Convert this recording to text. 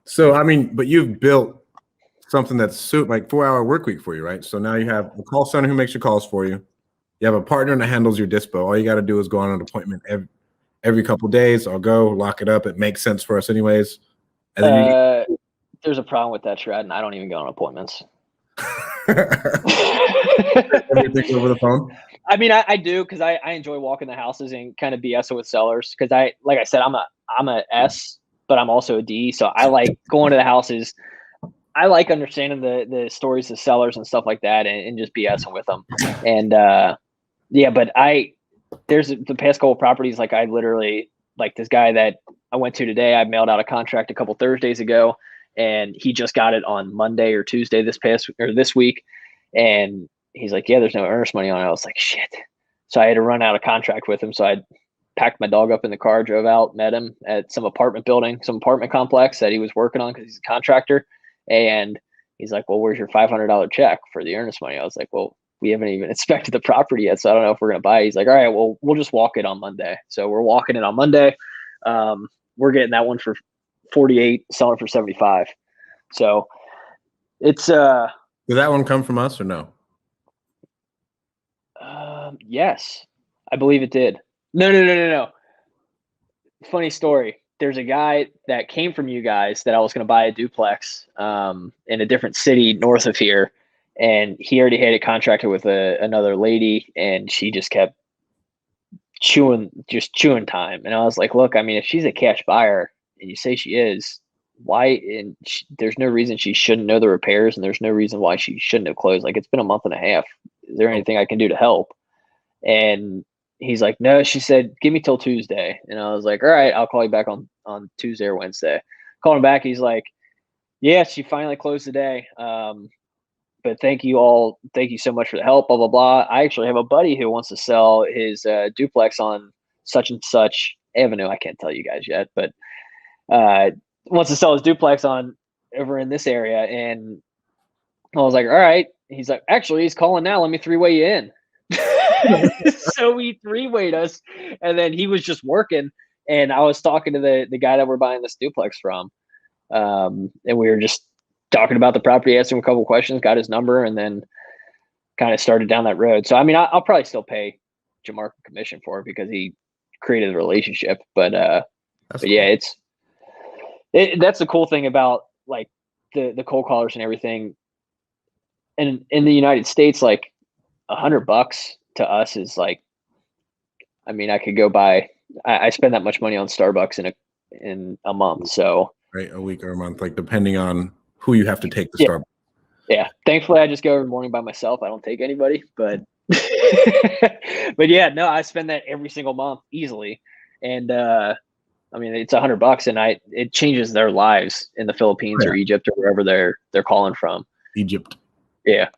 So, I mean, but you've built something that's like 4-hour work week for you, right? So now you have a call center who makes your calls for you. You have a partner that handles your dispo. All you got to do is go on an appointment every couple of days. I'll go lock it up. It makes sense for us anyways. And then there's a problem with that, Shred, and I don't even go on appointments. everything over the phone. I mean, I do because I enjoy walking the houses and kind of BSing with sellers because like I said, I'm a S, but I'm also a D. So I like going to the houses. I like understanding the stories of sellers and stuff like that and just BSing with them. And yeah, but there's the past couple of properties, like I literally, like this guy that I went to today, I mailed out a contract a couple Thursdays ago, and he just got it on Monday or Tuesday this week. And he's like, yeah, there's no earnest money on it. I was like, shit. So I had to run out of contract with him. So I packed my dog up in the car, drove out, met him at some apartment complex that he was working on because he's a contractor. And he's like, well, where's your $500 check for the earnest money? I was like, well, we haven't even inspected the property yet, so I don't know if we're going to buy it. He's like, all right, well, we'll just walk it on Monday. So we're walking it on Monday. We're getting that one for 48, selling for 75. So it's Did that one come from us or no? Yes, I believe it did. No. Funny story. There's a guy that came from you guys that I was going to buy a duplex in a different city north of here. And he already had it contracted with another lady, and she just kept chewing time. And I was like, look, I mean, if she's a cash buyer and you say she is, why? And there's no reason she shouldn't know the repairs, and there's no reason why she shouldn't have closed. Like, it's been a month and a half. Is there anything I can do to help? And he's like, no, she said, give me till Tuesday. And I was like, all right, I'll call you back on Tuesday or Wednesday. Calling him back. He's like, yeah, she finally closed today. But thank you so much for the help, blah, blah, blah. I actually have a buddy who wants to sell his duplex on such and such avenue. I can't tell you guys yet, but wants to sell his duplex on over in this area. And I was like, all right. He's like, actually, he's calling now. Let me three-way you in. So he three-wayed us, and then he was just working. And I was talking to the guy that we're buying this duplex from. And we were just talking about the property, asked him a couple of questions, got his number, and then kind of started down that road. So, I mean, I'll probably still pay Jamark a commission for it because he created the relationship. But Cool. yeah, that's the cool thing about like the cold callers and everything. And in the United States, like $100 to us is like, I mean, I could go buy. I spend that much money on Starbucks in a month. So right, a week or a month, like depending on who you have to take to Starbucks. Yeah. Thankfully, I just go every morning by myself. I don't take anybody, but but yeah, no, I spend that every single month easily. And I mean, it's $100, and it changes their lives in the Philippines or Egypt or wherever they're calling from. Egypt. Yeah.